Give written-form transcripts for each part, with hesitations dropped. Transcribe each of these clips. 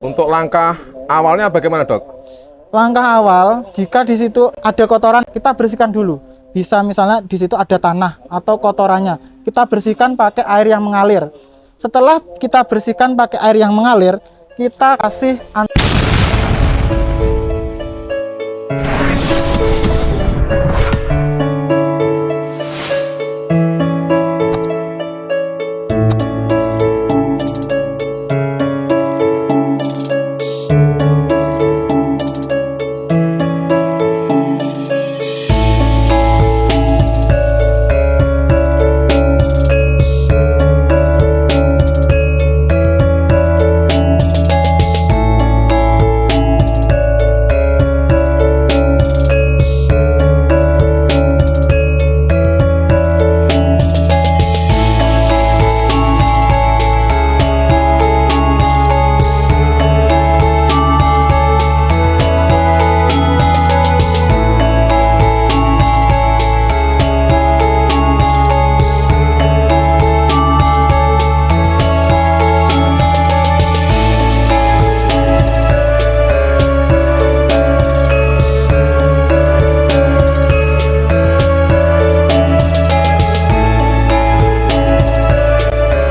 Untuk langkah awalnya bagaimana, Dok? Langkah awal, jika di situ ada kotoran, kita bersihkan dulu. Bisa misalnya di situ ada tanah atau kotorannya, kita bersihkan pakai air yang mengalir. Setelah kita bersihkan pakai air yang mengalir, kita kasih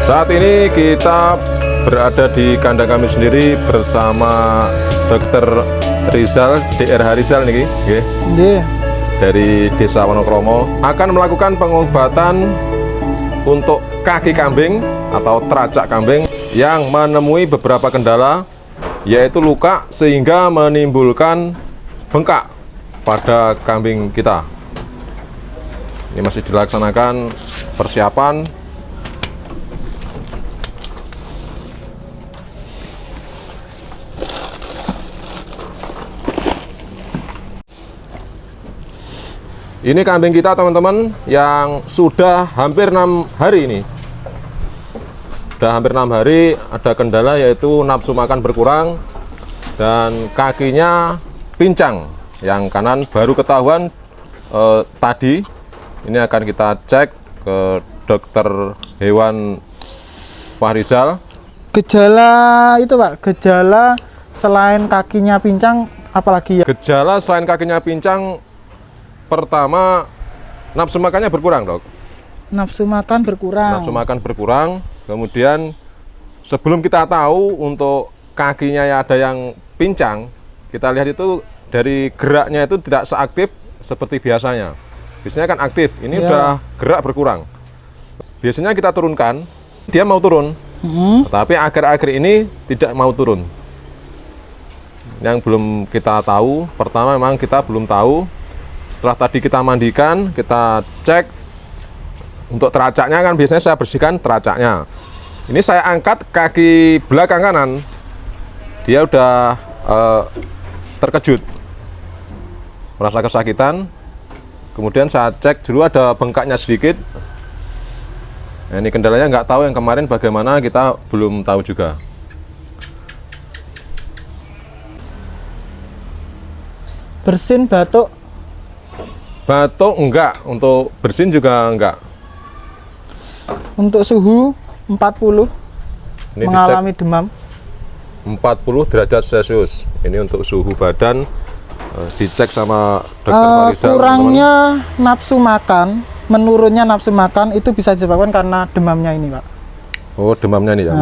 Saat ini kita berada di kandang kami sendiri bersama Dr. Rizal, DRH Rizal nih, dari Desa Wonokromo, akan melakukan pengobatan untuk kaki kambing atau teracak kambing yang menemui beberapa kendala, yaitu luka sehingga menimbulkan bengkak pada kambing kita. Ini masih dilaksanakan persiapan. Ini kambing kita, teman-teman, yang sudah hampir 6 hari ini. Sudah hampir 6 hari, ada kendala yaitu nafsu makan berkurang dan kakinya pincang. Yang kanan baru ketahuan tadi. Ini akan kita cek ke dokter hewan Pak Rizal. gejala itu, Pak. Gejala selain kakinya pincang, apalagi ya? Gejala selain kakinya pincang, pertama, nafsu makannya berkurang, Dok. Nafsu makan berkurang. Nafsu makan berkurang. Kemudian sebelum kita tahu untuk kakinya ya ada yang pincang, kita lihat itu dari geraknya itu tidak seaktif seperti biasanya. Biasanya kan aktif, ini udah gerak berkurang. Biasanya kita turunkan, dia mau turun, tapi akhir-akhir ini tidak mau turun. Yang belum kita tahu, pertama memang kita belum tahu. Setelah tadi kita mandikan, kita cek untuk teracaknya, kan biasanya saya bersihkan teracaknya. Ini saya angkat kaki belakang kanan, dia udah terkejut, merasa kesakitan. Kemudian saya cek dulu ada bengkaknya sedikit. Nah, ini kendalanya nggak tahu, yang kemarin bagaimana kita belum tahu juga. Bersin, batuk. Batuk enggak, untuk bersin juga enggak. Untuk suhu 40, Ini mengalami demam. 40 derajat Celcius. Ini untuk suhu badan, dicek sama dokter Marisa. Kurangnya nafsu makan, menurunnya nafsu makan itu bisa disebabkan karena demamnya ini, Pak. Oh, demamnya ini ya,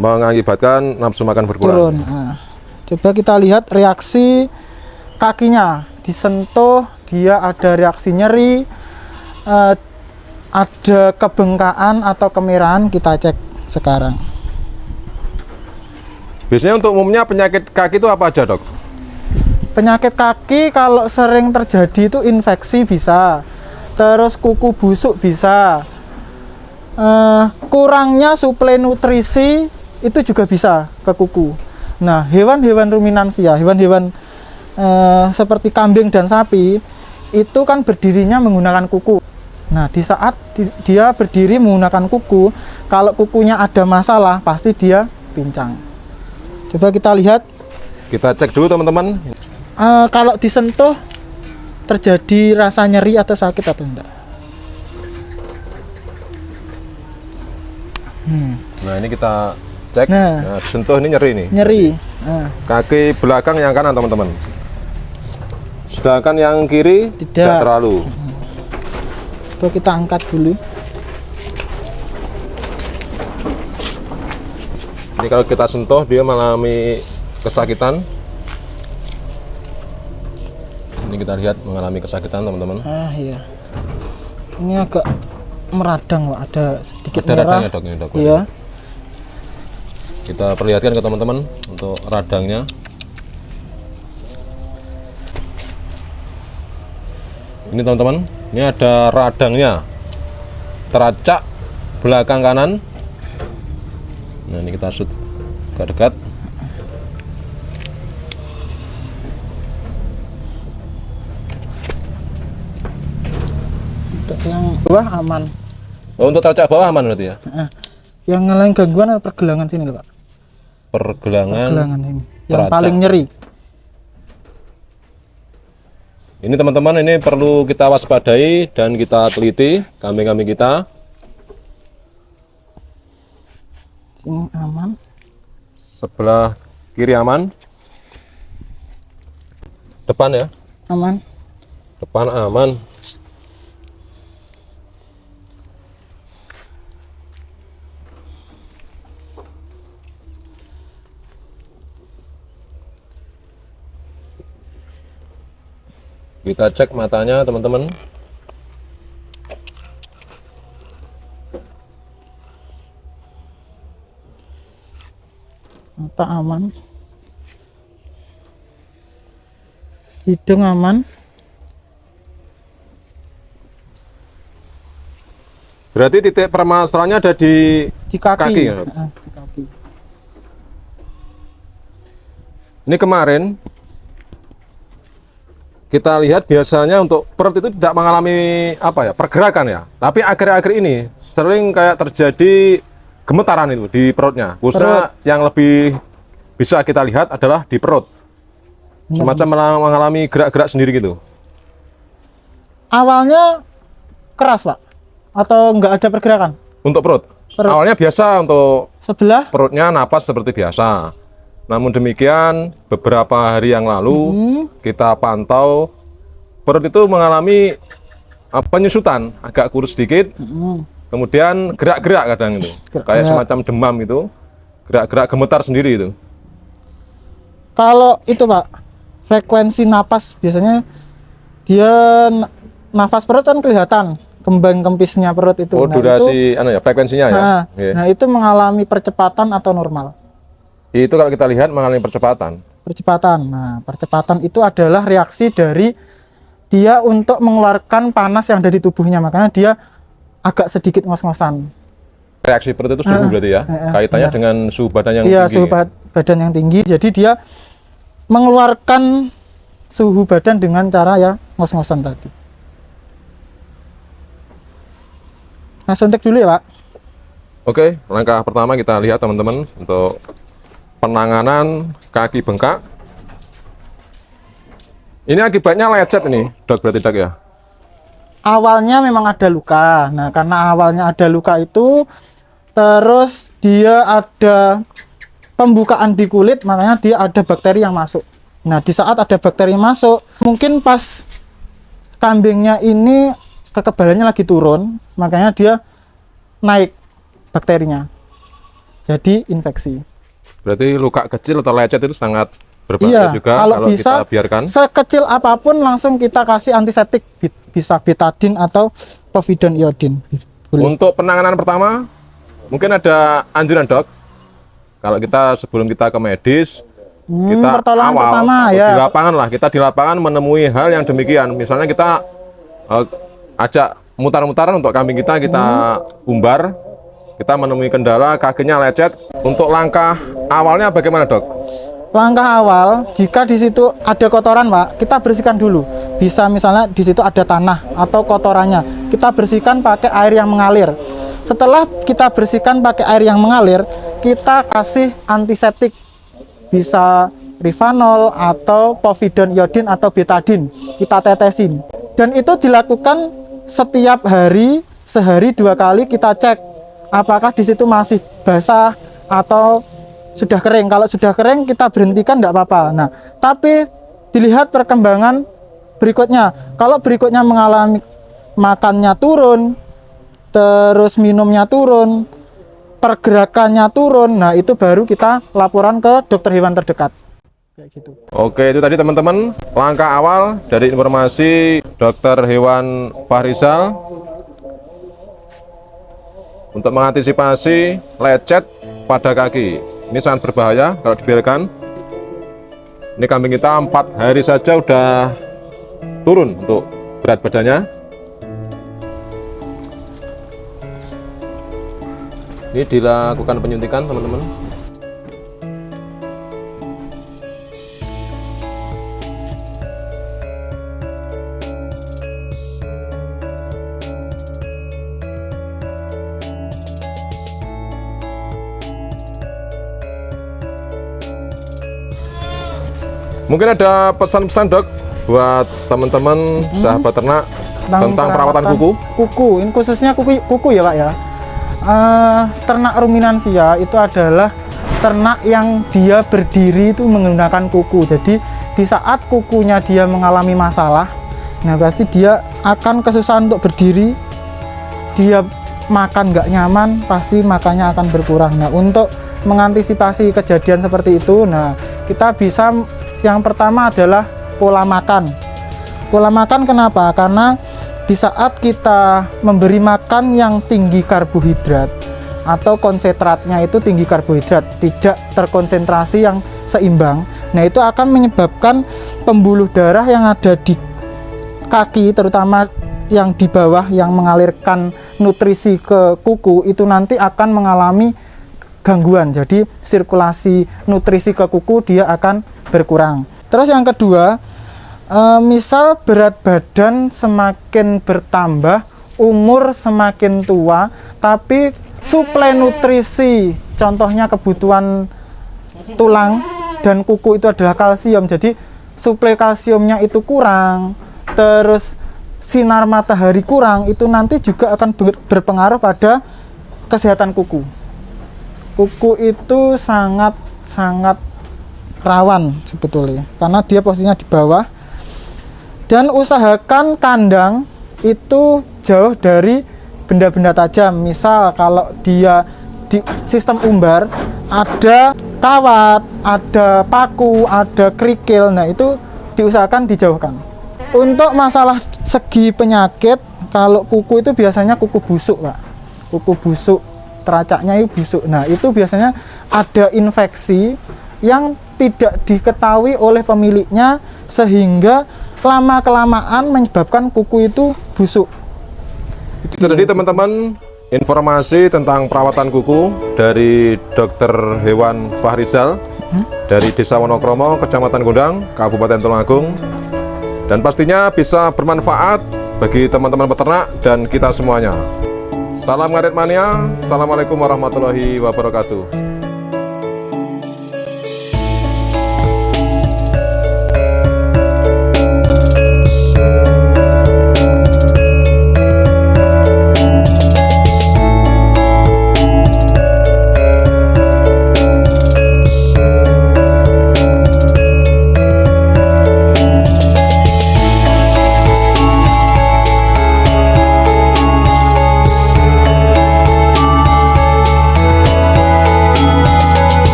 mengakibatkan nafsu makan berkurang. Turun. Nah, coba kita lihat reaksi kakinya, disentuh dia ada reaksi nyeri, ada kebengkakan atau kemerahan. Kita cek sekarang. Biasanya untuk umumnya penyakit kaki itu apa aja, Dok? Penyakit kaki kalau sering terjadi itu infeksi bisa, terus kuku busuk bisa, kurangnya suplai nutrisi itu juga bisa ke kuku. Nah, hewan-hewan ruminansia, hewan-hewan seperti kambing dan sapi itu kan berdirinya menggunakan kuku. Nah, di saat dia berdiri menggunakan kuku, kalau kukunya ada masalah pasti dia pincang. Coba kita lihat. Kita cek dulu, teman-teman. Kalau disentuh terjadi rasa nyeri atau sakit atau enggak? Nah, ini kita cek. Nah. Nah, sentuh ini nyeri nih. Nyeri. Nah, Kaki belakang yang kanan teman-teman. Sedangkan yang kiri tidak terlalu. coba kita angkat dulu. Ini kalau kita sentuh dia mengalami kesakitan. Ini kita lihat mengalami kesakitan teman-teman. Ah iya. Ini agak meradang, Pak. Ada sedikit Ada merah. radangnya dok ini dok. Iya. Kita perlihatkan ke teman-teman untuk radangnya. Ini teman-teman, ini ada radangnya. Teracak belakang kanan. Nah, ini kita shoot ke dekat. Untuk yang bawah aman. Oh, untuk teracak bawah aman berarti ya? Yang ngalahin gangguan atau pergelangan sini loh, Pak. Pergelangan Pergelangan ini. Yang teracak. paling nyeri. Ini teman-teman, ini perlu kita waspadai dan kita teliti kambing-kambing kita. Sini aman. Sebelah kiri aman. Depan ya? Aman. Depan aman. Kita cek matanya teman-teman. Mata aman. Hidung aman. Berarti titik permasalahannya ada di Kaki. ya? Di kaki. Ini kemarin kita lihat biasanya untuk perut itu tidak mengalami apa ya, pergerakan ya. Tapi akhir-akhir ini sering kayak terjadi gemetaran itu di perutnya. Khususnya yang lebih bisa kita lihat adalah di perut. Semacam mengalami gerak-gerak sendiri gitu. Awalnya keras, Pak, atau enggak ada pergerakan? Untuk perut. Awalnya biasa untuk Sebelah. perutnya napas seperti biasa. Namun demikian beberapa hari yang lalu kita pantau perut itu mengalami penyusutan, agak kurus sedikit. Kemudian gerak-gerak kadang itu. Kayak semacam demam itu. Gerak-gerak gemetar sendiri itu. Kalau itu, Pak, frekuensi napas biasanya dia nafas perut kan kelihatan kembang kempisnya perut itu. Oh, durasi frekuensinya ya. Nah, itu mengalami percepatan atau normal? Itu kalau kita lihat mengalami percepatan. Percepatan. Nah, percepatan itu adalah reaksi dari dia untuk mengeluarkan panas yang ada di tubuhnya, makanya dia agak sedikit ngos-ngosan. Reaksi perut itu suhu berarti ya. Kaitannya dengan suhu badan yang Iya, tinggi. suhu badan yang tinggi. Jadi dia mengeluarkan suhu badan dengan cara ya ngos-ngosan tadi. Nah, suntik dulu ya, Pak. Oke, langkah pertama kita lihat teman-teman untuk penanganan kaki bengkak. Ini akibatnya lecet ini, dok, berarti dok ya? Awalnya memang ada luka. Nah, karena awalnya ada luka itu, terus dia ada pembukaan di kulit, makanya dia ada bakteri yang masuk. Nah, di saat ada bakteri masuk, mungkin pas kambingnya ini kekebalannya lagi turun, makanya dia naik bakterinya. Jadi infeksi. Berarti luka kecil atau lecet itu sangat berbahaya juga kalau kita bisa, biarkan. sekecil apapun langsung kita kasih antiseptik, bisa betadine atau povidone iodine. Untuk penanganan pertama, mungkin ada anjuran dok. Kalau kita sebelum kita ke medis, kita pertolongan awal pertama, atau ya. di lapangan lah, kita di lapangan menemui hal yang demikian. Misalnya kita ajak mutar-mutaran untuk kambing kita umbar. Kita menemui kendala kakinya lecet. Untuk langkah awalnya bagaimana dok? Langkah awal, jika di situ ada kotoran, Pak, kita bersihkan dulu. Bisa misalnya di situ ada tanah atau kotorannya, kita bersihkan pakai air yang mengalir. Setelah kita bersihkan pakai air yang mengalir, kita kasih antiseptik, bisa Rivanol atau povidone iodine atau betadine, kita tetesin. Dan itu dilakukan setiap hari, sehari 2 kali kita cek apakah di situ masih basah atau sudah kering. Kalau sudah kering kita berhentikan tidak apa-apa. Nah, tapi dilihat perkembangan berikutnya. Kalau berikutnya mengalami makannya turun, terus minumnya turun, pergerakannya turun, nah itu baru kita laporan ke dokter hewan terdekat. Kayak gitu. Oke, itu tadi teman-teman langkah awal dari informasi dokter hewan Fahrizal untuk mengantisipasi lecet pada kaki. Ini sangat berbahaya kalau dibiarkan. Ini kambing kita 4 hari saja udah turun untuk berat badannya. Ini dilakukan penyuntikan teman-teman. Mungkin ada pesan-pesan dok buat teman-teman sahabat ternak tentang perawatan kuku. Kuku, ini khususnya kuku ya Pak ya. Ternak ruminansia itu adalah ternak yang dia berdiri itu menggunakan kuku. Jadi di saat kukunya dia mengalami masalah, nah pasti dia akan kesusahan untuk berdiri. Dia makan nggak nyaman, pasti makannya akan berkurang. Nah, untuk mengantisipasi kejadian seperti itu, nah kita bisa yang pertama adalah pola makan. Pola makan kenapa? Karena di saat kita memberi makan yang tinggi karbohidrat atau konsentratnya itu tinggi karbohidrat, tidak terkonsentrasi yang seimbang, nah itu akan menyebabkan pembuluh darah yang ada di kaki, terutama yang di bawah yang mengalirkan nutrisi ke kuku, itu nanti akan mengalami gangguan. Jadi sirkulasi nutrisi ke kuku dia akan berkurang. Terus yang kedua, misal berat badan semakin bertambah, umur semakin tua, tapi suplai nutrisi, contohnya kebutuhan tulang dan kuku itu adalah kalsium, jadi suplai kalsiumnya itu kurang, terus sinar matahari kurang, itu nanti juga akan berpengaruh pada kesehatan kuku. Kuku itu sangat rawan sebetulnya, karena dia posisinya di bawah. Dan usahakan kandang itu jauh dari benda-benda tajam. Misal kalau dia di sistem umbar, ada kawat, ada paku, ada kerikil, nah itu diusahakan dijauhkan. Untuk masalah segi penyakit, kalau kuku itu biasanya kuku busuk Pak. Kuku busuk, teracaknya itu busuk. Nah itu biasanya ada infeksi yang tidak diketahui oleh pemiliknya, sehingga lama-kelamaan menyebabkan kuku itu busuk. Itu tadi teman-teman informasi tentang perawatan kuku dari dokter hewan Fahrizal dari Desa Wonokromo, Kecamatan Gondang, Kabupaten Tulungagung, dan pastinya bisa bermanfaat bagi teman-teman peternak dan kita semuanya. Salam ngaret mania, assalamualaikum warahmatullahi wabarakatuh.